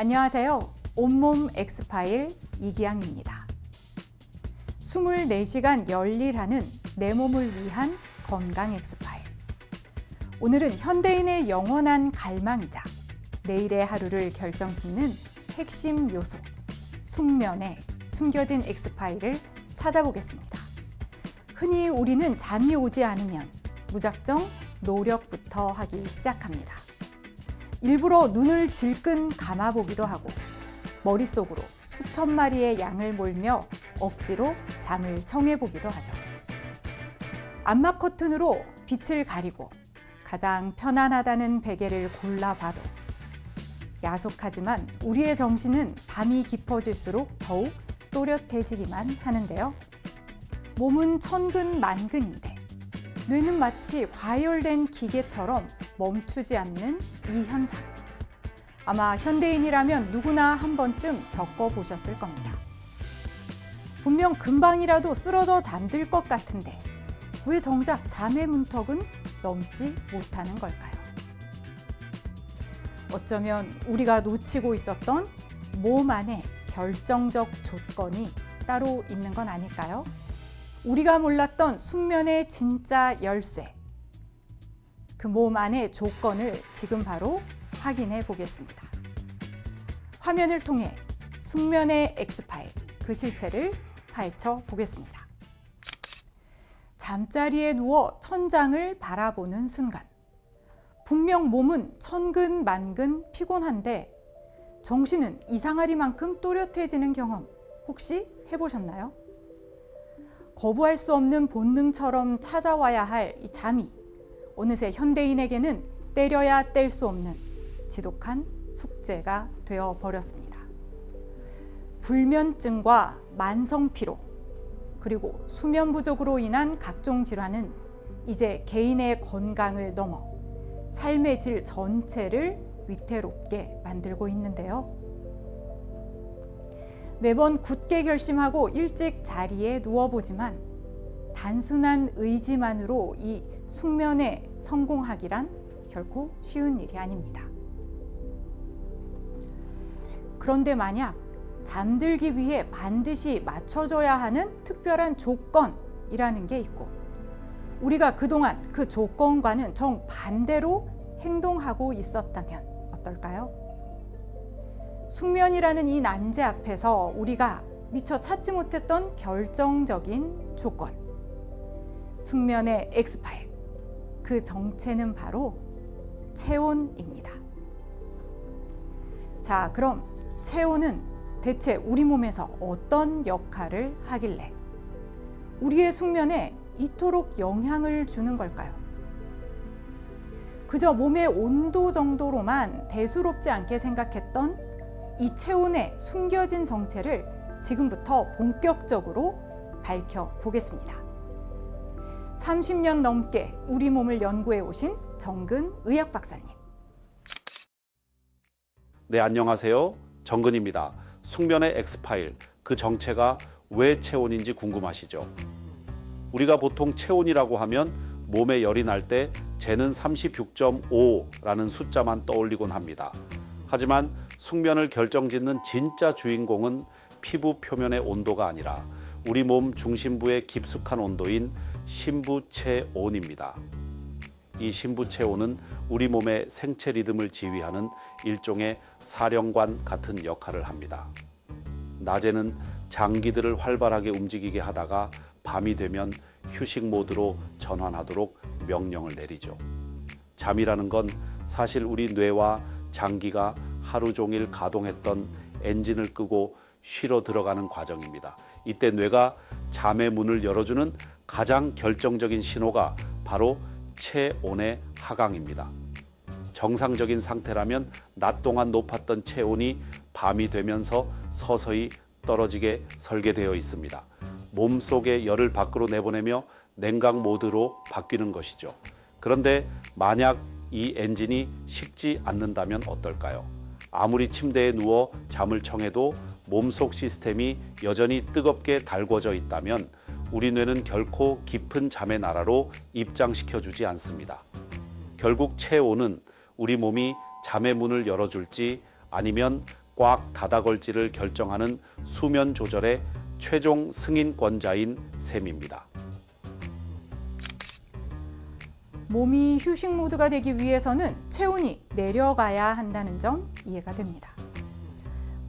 안녕하세요. 온몸 엑스파일 이기양입니다. 24시간 열일하는 내 몸을 위한 건강 엑스파일. 오늘은 현대인의 영원한 갈망이자 내일의 하루를 결정짓는 핵심 요소, 숙면의 숨겨진 엑스파일을 찾아보겠습니다. 흔히 우리는 잠이 오지 않으면 무작정 노력부터 하기 시작합니다. 일부러 눈을 질끈 감아보기도 하고 머릿속으로 수천 마리의 양을 몰며 억지로 잠을 청해보기도 하죠. 암막 커튼으로 빛을 가리고 가장 편안하다는 베개를 골라봐도 야속하지만 우리의 정신은 밤이 깊어질수록 더욱 또렷해지기만 하는데요. 몸은 천근만근인데 뇌는 마치 과열된 기계처럼 멈추지 않는 이 현상. 아마 현대인이라면 누구나 한 번쯤 겪어보셨을 겁니다. 분명 금방이라도 쓰러져 잠들 것 같은데 왜 정작 잠의 문턱은 넘지 못하는 걸까요? 어쩌면 우리가 놓치고 있었던 몸 안에 결정적 조건이 따로 있는 건 아닐까요? 우리가 몰랐던 숙면의 진짜 열쇠. 그 몸 안의 조건을 지금 바로 확인해 보겠습니다. 화면을 통해 숙면의 엑스파일, 그 실체를 파헤쳐 보겠습니다. 잠자리에 누워 천장을 바라보는 순간 분명 몸은 천근만근 피곤한데 정신은 이상하리만큼 또렷해지는 경험 혹시 해보셨나요? 거부할 수 없는 본능처럼 찾아와야 할 이 잠이 어느새 현대인에게는 때려야 뗄 수 없는 지독한 숙제가 되어버렸습니다. 불면증과 만성피로 그리고 수면 부족으로 인한 각종 질환은 이제 개인의 건강을 넘어 삶의 질 전체를 위태롭게 만들고 있는데요. 매번 굳게 결심하고 일찍 자리에 누워보지만 단순한 의지만으로 이 숙면에 성공하기란 결코 쉬운 일이 아닙니다. 그런데 만약 잠들기 위해 반드시 맞춰줘야 하는 특별한 조건이라는 게 있고 우리가 그동안 그 조건과는 정반대로 행동하고 있었다면 어떨까요? 숙면이라는 이 난제 앞에서 우리가 미처 찾지 못했던 결정적인 조건. 숙면의 엑스파일. 그 정체는 바로 체온입니다. 자, 그럼 체온은 대체 우리 몸에서 어떤 역할을 하길래 우리의 숙면에 이토록 영향을 주는 걸까요? 그저 몸의 온도 정도로만 대수롭지 않게 생각했던 이 체온의 숨겨진 정체를 지금부터 본격적으로 밝혀보겠습니다. 30년 넘게 우리 몸을 연구해 오신 정근 의학 박사님. 네, 안녕하세요. 정근입니다. 숙면의 엑스파일, 그 정체가 왜 체온인지 궁금하시죠? 우리가 보통 체온이라고 하면 몸에 열이 날 때 재는 36.5라는 숫자만 떠올리곤 합니다. 하지만 숙면을 결정짓는 진짜 주인공은 피부 표면의 온도가 아니라 우리 몸 중심부의 깊숙한 온도인 심부체온입니다. 이 심부체온은 우리 몸의 생체 리듬을 지휘하는 일종의 사령관 같은 역할을 합니다. 낮에는 장기들을 활발하게 움직이게 하다가 밤이 되면 휴식 모드로 전환하도록 명령을 내리죠. 잠이라는 건 사실 우리 뇌와 장기가 하루 종일 가동했던 엔진을 끄고 쉬러 들어가는 과정입니다. 이때 뇌가 잠의 문을 열어주는 가장 결정적인 신호가 바로 체온의 하강입니다. 정상적인 상태라면 낮 동안 높았던 체온이 밤이 되면서 서서히 떨어지게 설계되어 있습니다. 몸속의 열을 밖으로 내보내며 냉각 모드로 바뀌는 것이죠. 그런데 만약 이 엔진이 식지 않는다면 어떨까요? 아무리 침대에 누워 잠을 청해도 몸속 시스템이 여전히 뜨겁게 달궈져 있다면 우리 뇌는 결코 깊은 잠의 나라로 입장시켜주지 않습니다. 결국 체온은 우리 몸이 잠의 문을 열어줄지 아니면 꽉 닫아걸지를 결정하는 수면 조절의 최종 승인권자인 셈입니다. 몸이 휴식 모드가 되기 위해서는 체온이 내려가야 한다는 점 이해가 됩니다.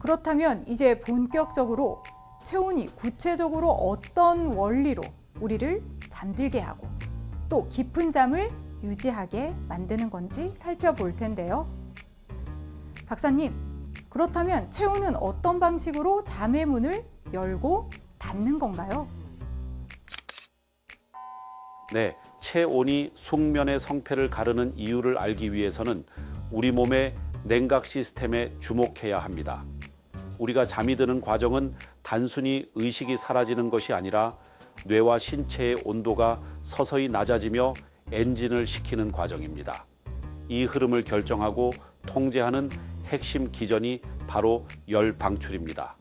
그렇다면 이제 본격적으로 체온이 구체적으로 어떤 원리로 우리를 잠들게 하고 또 깊은 잠을 유지하게 만드는 건지 살펴볼 텐데요. 박사님, 그렇다면 체온은 어떤 방식으로 잠의 문을 열고 닫는 건가요? 네, 체온이 숙면의 성패를 가르는 이유를 알기 위해서는 우리 몸의 냉각 시스템에 주목해야 합니다. 우리가 잠이 드는 과정은 단순히 의식이 사라지는 것이 아니라 뇌와 신체의 온도가 서서히 낮아지며 엔진을 식히는 과정입니다. 이 흐름을 결정하고 통제하는 핵심 기전이 바로 열 방출입니다.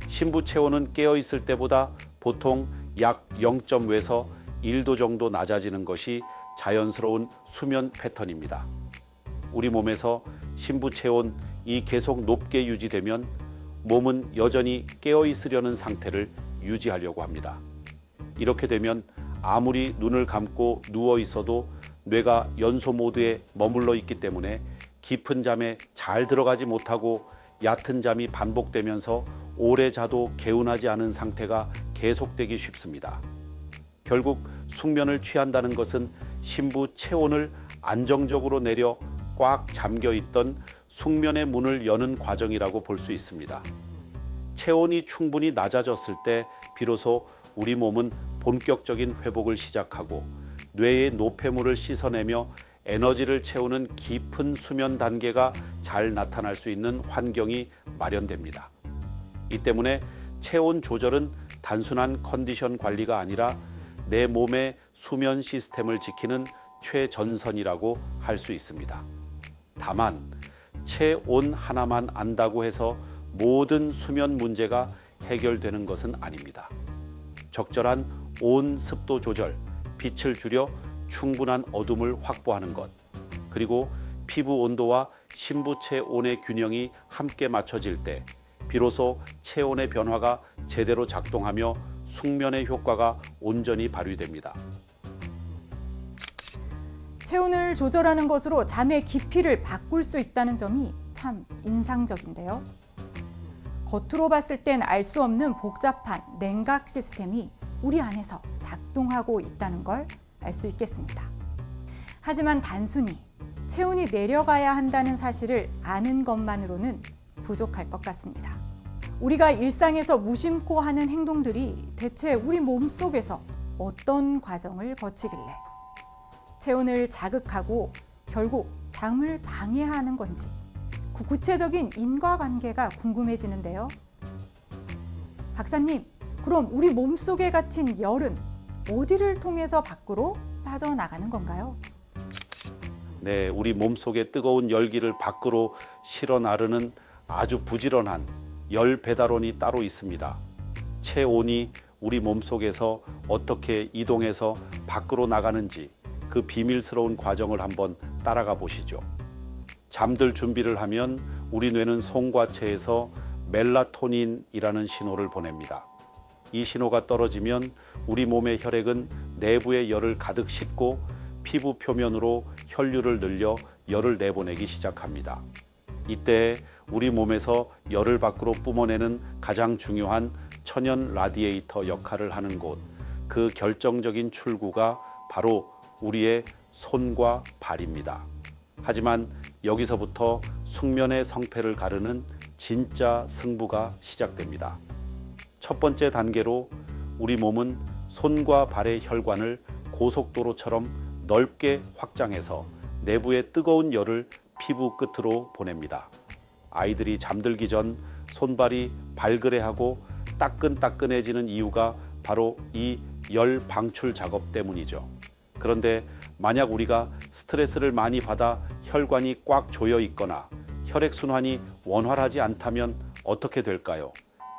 심부 체온은 깨어 있을 때보다 보통 약 0.5에서 1도 정도 낮아지는 것이 자연스러운 수면 패턴입니다. 우리 몸에서 심부 체온이 계속 높게 유지되면 몸은 여전히 깨어 있으려는 상태를 유지하려고 합니다. 이렇게 되면 아무리 눈을 감고 누워 있어도 뇌가 연소 모드에 머물러 있기 때문에 깊은 잠에 잘 들어가지 못하고 얕은 잠이 반복되면서 오래 자도 개운하지 않은 상태가 계속되기 쉽습니다. 결국 숙면을 취한다는 것은 심부 체온을 안정적으로 내려 꽉 잠겨 있던 숙면의 문을 여는 과정이라고 볼 수 있습니다. 체온이 충분히 낮아졌을 때 비로소 우리 몸은 본격적인 회복을 시작하고 뇌의 노폐물을 씻어내며 에너지를 채우는 깊은 수면 단계가 잘 나타날 수 있는 환경이 마련됩니다. 이 때문에 체온 조절은 단순한 컨디션 관리가 아니라 내 몸의 수면 시스템을 지키는 최전선이라고 할 수 있습니다. 다만 체온 하나만 안다고 해서 모든 수면 문제가 해결되는 것은 아닙니다. 적절한 온 습도 조절, 빛을 줄여 충분한 어둠을 확보하는 것, 그리고 피부 온도와 심부 체온의 균형이 함께 맞춰질 때 비로소 체온의 변화가 제대로 작동하며 숙면의 효과가 온전히 발휘됩니다. 체온을 조절하는 것으로 잠의 깊이를 바꿀 수 있다는 점이 참 인상적인데요. 겉으로 봤을 땐 알 수 없는 복잡한 냉각 시스템이 우리 안에서 작동하고 있다는 걸 알 수 있겠습니다. 하지만 단순히 체온이 내려가야 한다는 사실을 아는 것만으로는 부족할 것 같습니다. 우리가 일상에서 무심코 하는 행동들이 대체 우리 몸속에서 어떤 과정을 거치길래 체온을 자극하고 결국 잠을 방해하는 건지 그 구체적인 인과관계가 궁금해지는데요. 박사님, 그럼 우리 몸속에 갇힌 열은 어디를 통해서 밖으로 빠져나가는 건가요? 네, 우리 몸속의 뜨거운 열기를 밖으로 실어 나르는 아주 부지런한 열 배달원이 따로 있습니다. 체온이 우리 몸속에서 어떻게 이동해서 밖으로 나가는지 그 비밀스러운 과정을 한번 따라가 보시죠. 잠들 준비를 하면 우리 뇌는 송과체에서 멜라토닌이라는 신호를 보냅니다. 이 신호가 떨어지면 우리 몸의 혈액은 내부의 열을 가득 싣고 피부 표면으로 혈류를 늘려 열을 내보내기 시작합니다. 이때 우리 몸에서 열을 밖으로 뿜어내는 가장 중요한 천연 라디에이터 역할을 하는 곳, 그 결정적인 출구가 바로 우리의 손과 발입니다. 하지만 여기서부터 숙면의 성패를 가르는 진짜 승부가 시작됩니다. 첫 번째 단계로 우리 몸은 손과 발의 혈관을 고속도로처럼 넓게 확장해서 내부의 뜨거운 열을 피부 끝으로 보냅니다. 아이들이 잠들기 전 손발이 발그레하고 따끈따끈해지는 이유가 바로 이 열 방출 작업 때문이죠. 그런데 만약 우리가 스트레스를 많이 받아 혈관이 꽉 조여 있거나 혈액순환이 원활하지 않다면 어떻게 될까요?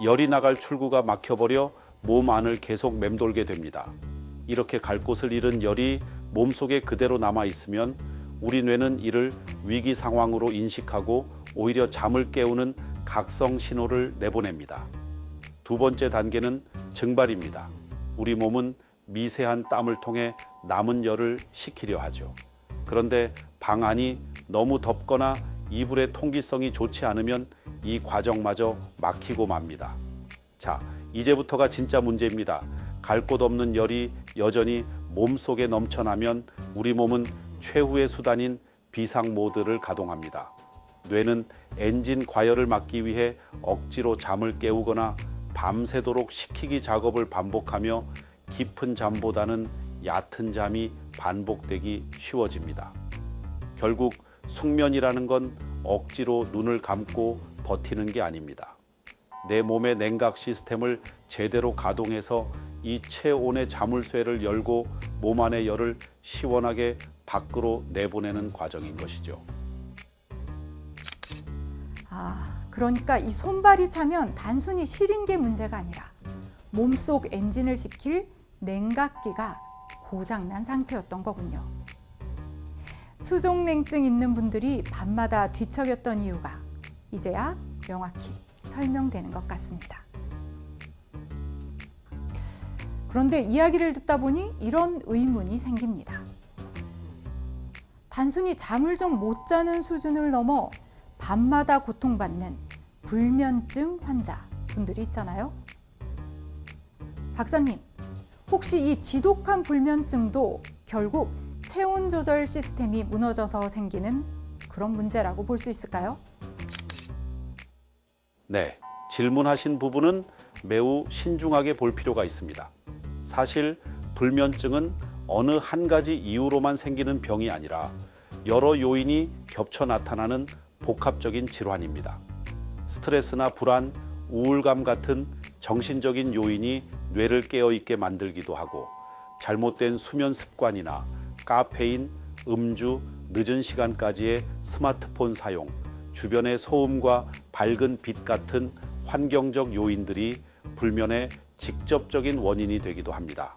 열이 나갈 출구가 막혀버려 몸 안을 계속 맴돌게 됩니다. 이렇게 갈 곳을 잃은 열이 몸속에 그대로 남아 있으면 우리 뇌는 이를 위기 상황으로 인식하고 오히려 잠을 깨우는 각성 신호를 내보냅니다. 두 번째 단계는 증발입니다. 우리 몸은 미세한 땀을 통해 남은 열을 식히려 하죠. 그런데 방 안이 너무 덥거나 이불의 통기성이 좋지 않으면 이 과정마저 막히고 맙니다. 자, 이제부터가 진짜 문제입니다. 갈 곳 없는 열이 여전히 몸속에 넘쳐나면 우리 몸은 최후의 수단인 비상 모드를 가동합니다. 뇌는 엔진 과열을 막기 위해 억지로 잠을 깨우거나 밤새도록 식히기 작업을 반복하며 깊은 잠보다는 얕은 잠이 반복되기 쉬워집니다. 결국 숙면이라는 건 억지로 눈을 감고 버티는 게 아닙니다. 내 몸의 냉각 시스템을 제대로 가동해서 이 체온의 자물쇠를 열고 몸 안의 열을 시원하게 밖으로 내보내는 과정인 것이죠. 그러니까 이 손발이 차면 단순히 시린 게 문제가 아니라 몸속 엔진을 식힐 냉각기가 고장난 상태였던 거군요. 수족냉증 있는 분들이 밤마다 뒤척였던 이유가 이제야 명확히 설명되는 것 같습니다. 그런데 이야기를 듣다 보니 이런 의문이 생깁니다. 단순히 잠을 좀 못 자는 수준을 넘어 밤마다 고통받는 불면증 환자 분들이 있잖아요. 박사님, 혹시 이 지독한 불면증도 결국 체온 조절 시스템이 무너져서 생기는 그런 문제라고 볼 수 있을까요? 네, 질문하신 부분은 매우 신중하게 볼 필요가 있습니다. 사실 불면증은 어느 한 가지 이유로만 생기는 병이 아니라 여러 요인이 겹쳐 나타나는 복합적인 질환입니다. 스트레스나 불안, 우울감 같은 정신적인 요인이 뇌를 깨어있게 만들기도 하고 잘못된 수면 습관이나 카페인, 음주, 늦은 시간까지의 스마트폰 사용, 주변의 소음과 밝은 빛 같은 환경적 요인들이 불면의 직접적인 원인이 되기도 합니다.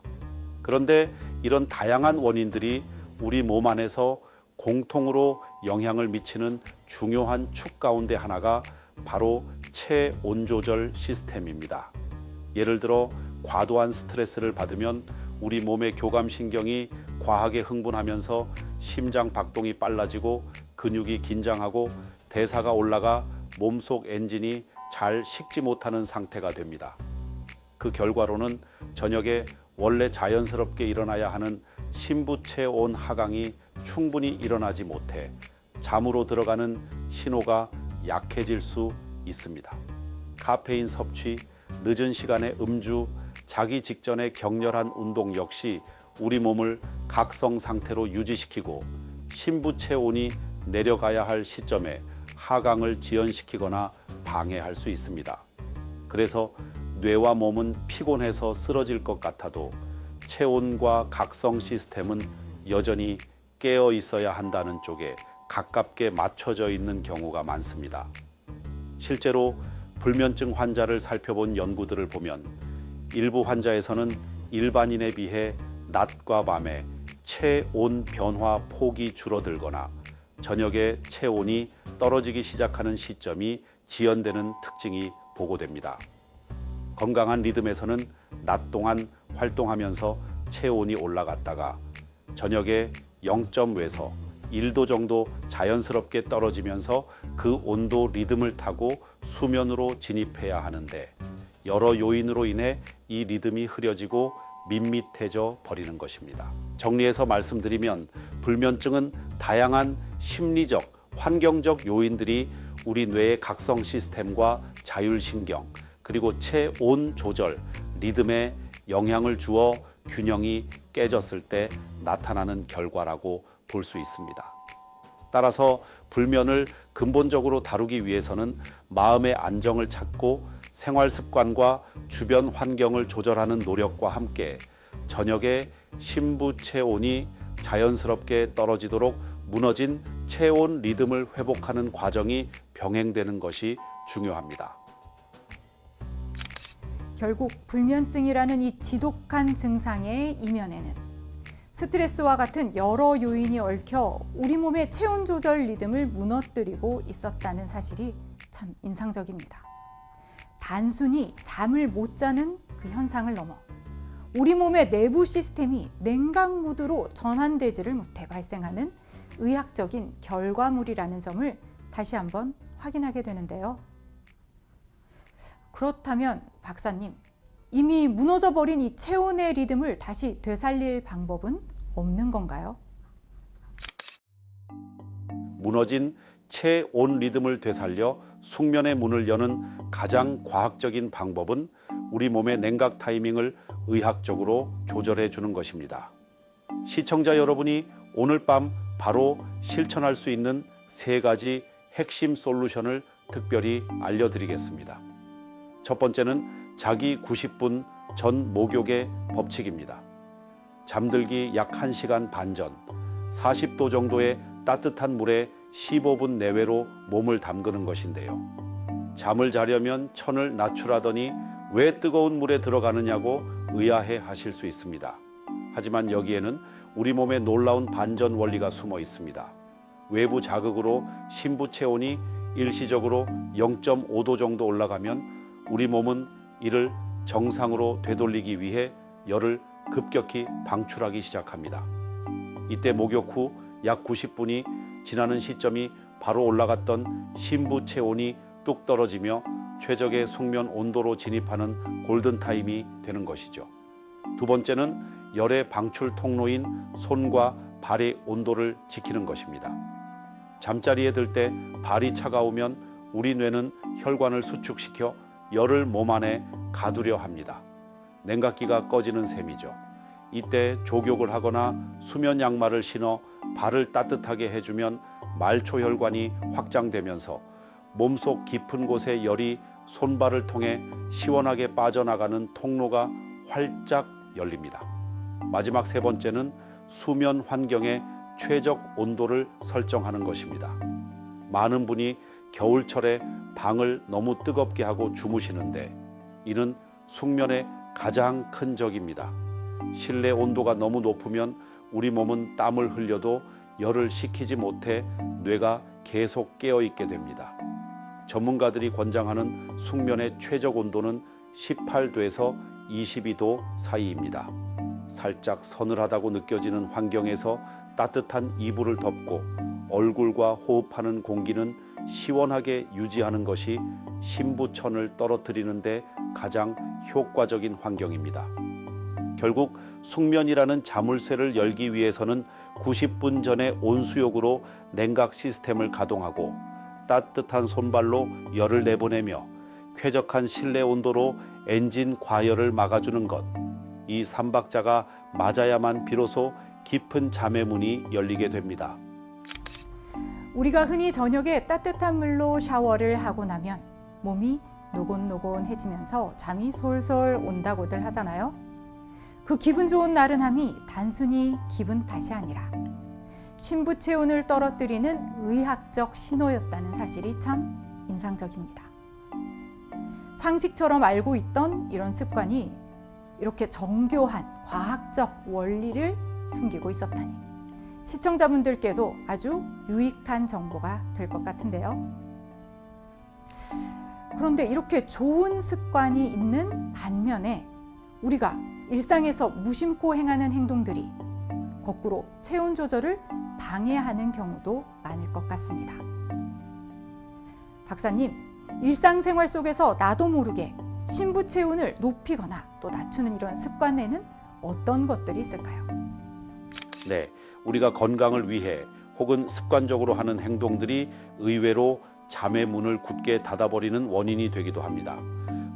그런데 이런 다양한 원인들이 우리 몸 안에서 공통으로 영향을 미치는 중요한 축 가운데 하나가 바로 체온 조절 시스템입니다. 예를 들어 과도한 스트레스를 받으면 우리 몸의 교감신경이 과하게 흥분하면서 심장 박동이 빨라지고 근육이 긴장하고 대사가 올라가 몸속 엔진이 잘 식지 못하는 상태가 됩니다. 그 결과로는 저녁에 원래 자연스럽게 일어나야 하는 심부체온 하강이 충분히 일어나지 못해 잠으로 들어가는 신호가 약해질 수 있습니다. 카페인 섭취, 늦은 시간에 음주, 자기 직전에 격렬한 운동 역시 우리 몸을 각성 상태로 유지시키고 심부체온이 내려가야 할 시점에 하강을 지연시키거나 방해할 수 있습니다. 그래서 뇌와 몸은 피곤해서 쓰러질 것 같아도 체온과 각성 시스템은 여전히 깨어 있어야 한다는 쪽에 가깝게 맞춰져 있는 경우가 많습니다. 실제로 불면증 환자를 살펴본 연구들을 보면 일부 환자에서는 일반인에 비해 낮과 밤에 체온 변화 폭이 줄어들거나 저녁에 체온이 떨어지기 시작하는 시점이 지연되는 특징이 보고됩니다. 건강한 리듬에서는 낮 동안 활동하면서 체온이 올라갔다가 저녁에 0.5에서 1도 정도 자연스럽게 떨어지면서 그 온도 리듬을 타고 수면으로 진입해야 하는데 여러 요인으로 인해 이 리듬이 흐려지고 밋밋해져 버리는 것입니다. 정리해서 말씀드리면 불면증은 다양한 심리적, 환경적 요인들이 우리 뇌의 각성 시스템과 자율신경, 그리고 체온 조절, 리듬에 영향을 주어 균형이 깨졌을 때 나타나는 결과라고 볼 수 있습니다. 따라서 불면을 근본적으로 다루기 위해서는 마음의 안정을 찾고 생활 습관과 주변 환경을 조절하는 노력과 함께 저녁에 심부 체온이 자연스럽게 떨어지도록 무너진 체온 리듬을 회복하는 과정이 병행되는 것이 중요합니다. 결국 불면증이라는 이 지독한 증상의 이면에는 스트레스와 같은 여러 요인이 얽혀 우리 몸의 체온 조절 리듬을 무너뜨리고 있었다는 사실이 참 인상적입니다. 단순히 잠을 못 자는 그 현상을 넘어 우리 몸의 내부 시스템이 냉각 모드로 전환되지를 못해 발생하는 의학적인 결과물이라는 점을 다시 한번 확인하게 되는데요. 그렇다면 박사님, 이미 무너져버린 이 체온의 리듬을 다시 되살릴 방법은 없는 건가요? 무너진 체온 리듬을 되살려 숙면의 문을 여는 가장 과학적인 방법은 우리 몸의 냉각 타이밍을 의학적으로 조절해 주는 것입니다. 시청자 여러분이 오늘 밤 바로 실천할 수 있는 3가지 핵심 솔루션을 특별히 알려드리겠습니다. 첫 번째는 자기 90분 전 목욕의 법칙입니다. 잠들기 약 1시간 반 전 40도 정도의 따뜻한 물에 15분 내외로 몸을 담그는 것인데요. 잠을 자려면 천을 낮추라더니 왜 뜨거운 물에 들어가느냐고 의아해 하실 수 있습니다. 하지만 여기에는 우리 몸의 놀라운 반전 원리가 숨어 있습니다. 외부 자극으로 심부 체온이 일시적으로 0.5도 정도 올라가면 우리 몸은 이를 정상으로 되돌리기 위해 열을 급격히 방출하기 시작합니다. 이때 목욕 후 약 90분이 지나는 시점이 바로 올라갔던 심부 체온이 뚝 떨어지며 최적의 숙면 온도로 진입하는 골든타임이 되는 것이죠. 두 번째는 열의 방출 통로인 손과 발의 온도를 지키는 것입니다. 잠자리에 들 때 발이 차가우면 우리 뇌는 혈관을 수축시켜 열을 몸 안에 가두려 합니다. 냉각기가 꺼지는 셈이죠. 이때 족욕을 하거나 수면 양말을 신어 발을 따뜻하게 해주면 말초혈관이 확장되면서 몸속 깊은 곳의 열이 손발을 통해 시원하게 빠져나가는 통로가 활짝 열립니다. 마지막 3번째는 수면 환경의 최적 온도를 설정하는 것입니다. 많은 분이 겨울철에 방을 너무 뜨겁게 하고 주무시는데 이는 숙면의 가장 큰 적입니다. 실내 온도가 너무 높으면 우리 몸은 땀을 흘려도 열을 식히지 못해 뇌가 계속 깨어 있게 됩니다. 전문가들이 권장하는 숙면의 최적 온도는 18도에서 22도 사이입니다. 살짝 서늘하다고 느껴지는 환경에서 따뜻한 이불을 덮고 얼굴과 호흡하는 공기는 시원하게 유지하는 것이 심부천을 떨어뜨리는 데 가장 효과적인 환경입니다. 결국 숙면이라는 자물쇠를 열기 위해서는 90분 전에 온수욕으로 냉각 시스템을 가동하고 따뜻한 손발로 열을 내보내며 쾌적한 실내 온도로 엔진 과열을 막아주는 것, 이 3박자가 맞아야만 비로소 깊은 잠의 문이 열리게 됩니다. 우리가 흔히 저녁에 따뜻한 물로 샤워를 하고 나면 몸이 노곤노곤해지면서 잠이 솔솔 온다고들 하잖아요. 그 기분 좋은 나른함이 단순히 기분 탓이 아니라 심부 체온을 떨어뜨리는 의학적 신호였다는 사실이 참 인상적입니다. 상식처럼 알고 있던 이런 습관이 이렇게 정교한 과학적 원리를 숨기고 있었다니 시청자분들께도 아주 유익한 정보가 될 것 같은데요. 그런데 이렇게 좋은 습관이 있는 반면에 우리가 일상에서 무심코 행하는 행동들이 거꾸로 체온 조절을 방해하는 경우도 많을 것 같습니다. 박사님, 일상생활 속에서 나도 모르게 심부 체온을 높이거나 또 낮추는 이런 습관에는 어떤 것들이 있을까요? 네, 우리가 건강을 위해 혹은 습관적으로 하는 행동들이 의외로 잠의 문을 굳게 닫아버리는 원인이 되기도 합니다.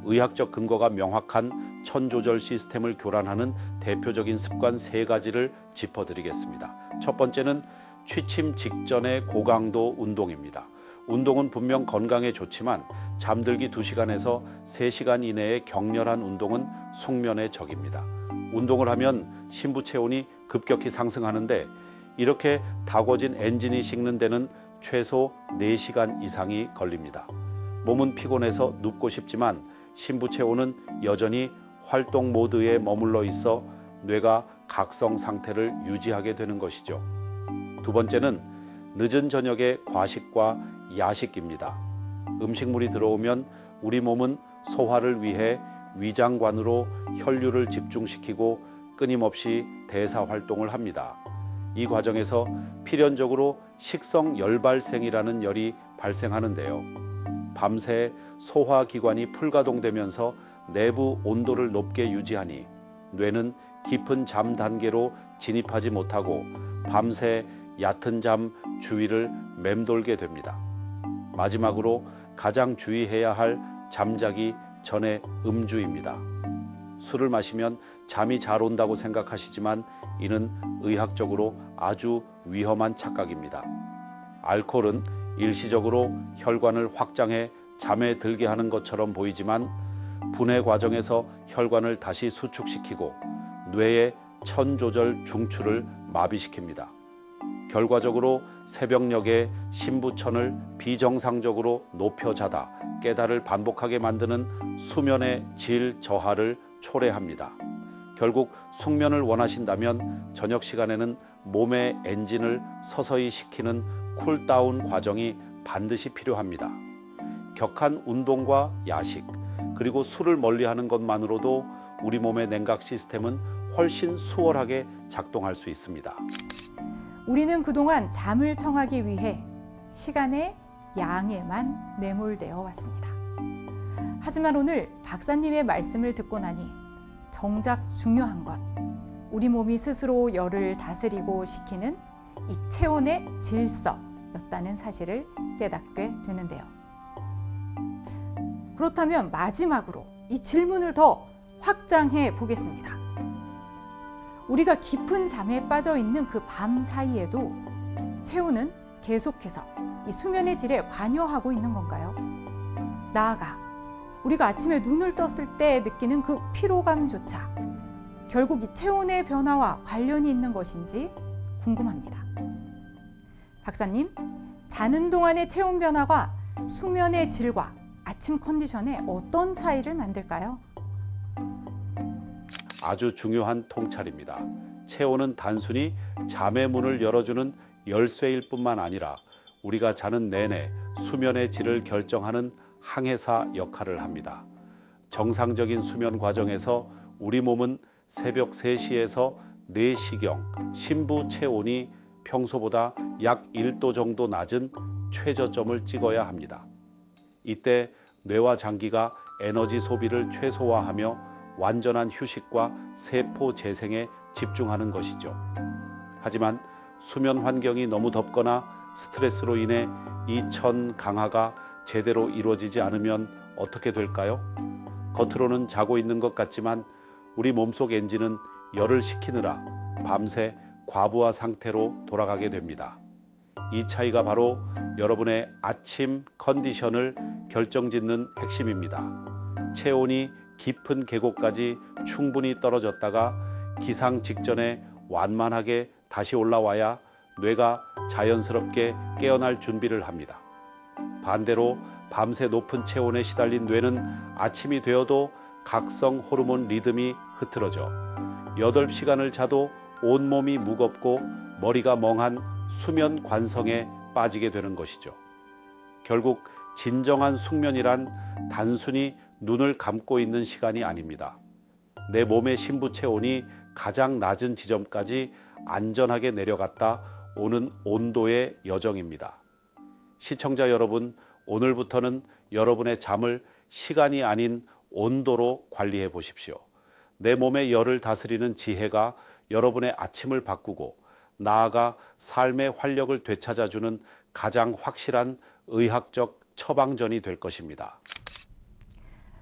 의학적 근거가 명확한 천 조절 시스템을 교란하는 대표적인 습관 3가지를 짚어드리겠습니다. 첫 번째는 취침 직전의 고강도 운동입니다. 운동은 분명 건강에 좋지만 잠들기 2시간에서 3시간 이내의 격렬한 운동은 숙면의 적입니다. 운동을 하면 심부 체온이 급격히 상승하는데 이렇게 다궈진 엔진이 식는 데는 최소 4시간 이상이 걸립니다. 몸은 피곤해서 눕고 싶지만 심부 체온은 여전히 활동 모드에 머물러 있어 뇌가 각성 상태를 유지하게 되는 것이죠. 두 번째는 늦은 저녁의 과식과 야식입니다. 음식물이 들어오면 우리 몸은 소화를 위해 위장관으로 혈류를 집중시키고 끊임없이 대사 활동을 합니다. 이 과정에서 필연적으로 식성 열발생이라는 열이 발생하는데요. 밤새 소화기관이 풀가동되면서 내부 온도를 높게 유지하니 뇌는 깊은 잠 단계로 진입하지 못하고 밤새 얕은 잠 주위를 맴돌게 됩니다. 마지막으로 가장 주의해야 할 잠자기 전의 음주입니다. 술을 마시면 잠이 잘 온다고 생각하시지만 이는 의학적으로 아주 위험한 착각입니다. 알코올은 일시적으로 혈관을 확장해 잠에 들게 하는 것처럼 보이지만 분해 과정에서 혈관을 다시 수축시키고 뇌의 천조절 중추를 마비시킵니다. 결과적으로 새벽녘에 심부천을 비정상적으로 높여 자다 깨달을 반복하게 만드는 수면의 질 저하를 초래합니다. 결국 숙면을 원하신다면 저녁 시간에는 몸의 엔진을 서서히 식히는 쿨다운 과정이 반드시 필요합니다. 격한 운동과 야식, 그리고 술을 멀리하는 것만으로도 우리 몸의 냉각 시스템은 훨씬 수월하게 작동할 수 있습니다. 우리는 그동안 잠을 청하기 위해 시간의 양에만 매몰되어 왔습니다. 하지만 오늘 박사님의 말씀을 듣고 나니 정작 중요한 건 우리 몸이 스스로 열을 다스리고 식히는 이 체온의 질서였다는 사실을 깨닫게 되는데요. 그렇다면 마지막으로 이 질문을 더 확장해 보겠습니다. 우리가 깊은 잠에 빠져 있는 그 밤 사이에도 체온은 계속해서 이 수면의 질에 관여하고 있는 건가요? 나아가 우리가 아침에 눈을 떴을 때 느끼는 그 피로감조차 결국 이 체온의 변화와 관련이 있는 것인지 궁금합니다. 박사님, 자는 동안의 체온 변화가 수면의 질과 아침 컨디션에 어떤 차이를 만들까요? 아주 중요한 통찰입니다. 체온은 단순히 잠의 문을 열어주는 열쇠일 뿐만 아니라 우리가 자는 내내 수면의 질을 결정하는 항해사 역할을 합니다. 정상적인 수면 과정에서 우리 몸은 새벽 3시에서 4시경 심부 체온이 평소보다 약 1도 정도 낮은 최저점을 찍어야 합니다. 이때 뇌와 장기가 에너지 소비를 최소화하며 완전한 휴식과 세포 재생에 집중하는 것이죠. 하지만 수면 환경이 너무 덥거나 스트레스로 인해 이 천 강화가 제대로 이루어지지 않으면 어떻게 될까요? 겉으로는 자고 있는 것 같지만 우리 몸속 엔진은 열을 식히느라 밤새 과부하 상태로 돌아가게 됩니다. 이 차이가 바로 여러분의 아침 컨디션을 결정짓는 핵심입니다. 체온이 깊은 계곡까지 충분히 떨어졌다가 기상 직전에 완만하게 다시 올라와야 뇌가 자연스럽게 깨어날 준비를 합니다. 반대로 밤새 높은 체온에 시달린 뇌는 아침이 되어도 각성 호르몬 리듬이 흐트러져 8시간을 자도 온몸이 무겁고 머리가 멍한 수면 관성에 빠지게 되는 것이죠. 결국 진정한 숙면이란 단순히 눈을 감고 있는 시간이 아닙니다. 내 몸의 심부 체온이 가장 낮은 지점까지 안전하게 내려갔다 오는 온도의 여정입니다. 시청자 여러분, 오늘부터는 여러분의 잠을 시간이 아닌 온도로 관리해 보십시오. 내 몸의 열을 다스리는 지혜가 여러분의 아침을 바꾸고 나아가 삶의 활력을 되찾아주는 가장 확실한 의학적 처방전이 될 것입니다.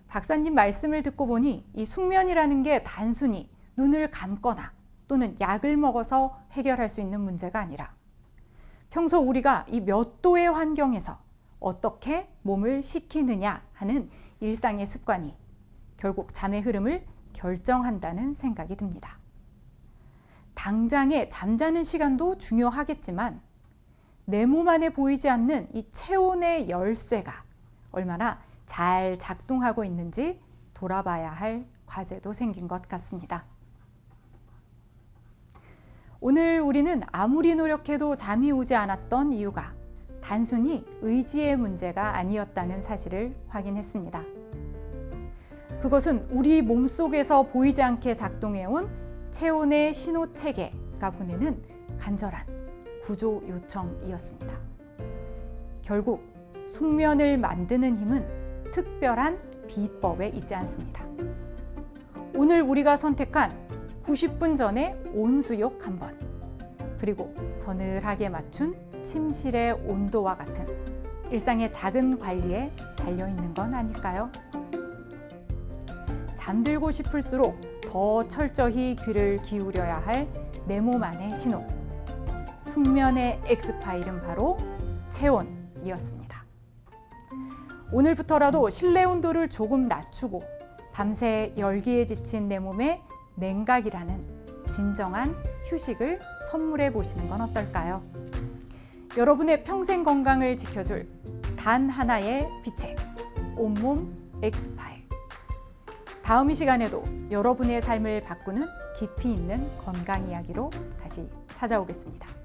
박사님 말씀을 듣고 보니 이 숙면이라는 게 단순히 눈을 감거나 또는 약을 먹어서 해결할 수 있는 문제가 아니라 평소 우리가 이 몇 도의 환경에서 어떻게 몸을 식히느냐 하는 일상의 습관이 결국 잠의 흐름을 결정한다는 생각이 듭니다. 당장의 잠자는 시간도 중요하겠지만 내 몸 안에 보이지 않는 이 체온의 열쇠가 얼마나 잘 작동하고 있는지 돌아봐야 할 과제도 생긴 것 같습니다. 오늘 우리는 아무리 노력해도 잠이 오지 않았던 이유가 단순히 의지의 문제가 아니었다는 사실을 확인했습니다. 그것은 우리 몸속에서 보이지 않게 작동해온 체온의 신호 체계가 보내는 간절한 구조 요청이었습니다. 결국 숙면을 만드는 힘은 특별한 비법에 있지 않습니다. 오늘 우리가 선택한 90분 전에 온수욕 한 번, 그리고 서늘하게 맞춘 침실의 온도와 같은 일상의 작은 관리에 달려있는 건 아닐까요? 잠들고 싶을수록 더 철저히 귀를 기울여야 할 내 몸 안의 신호. 숙면의 X파일은 바로 체온이었습니다. 오늘부터라도 실내 온도를 조금 낮추고 밤새 열기에 지친 내 몸에 냉각이라는 진정한 휴식을 선물해 보시는 건 어떨까요? 여러분의 평생 건강을 지켜줄 단 하나의 비책, 온몸 X파일. 다음 이 시간에도 여러분의 삶을 바꾸는 깊이 있는 건강 이야기로 다시 찾아오겠습니다.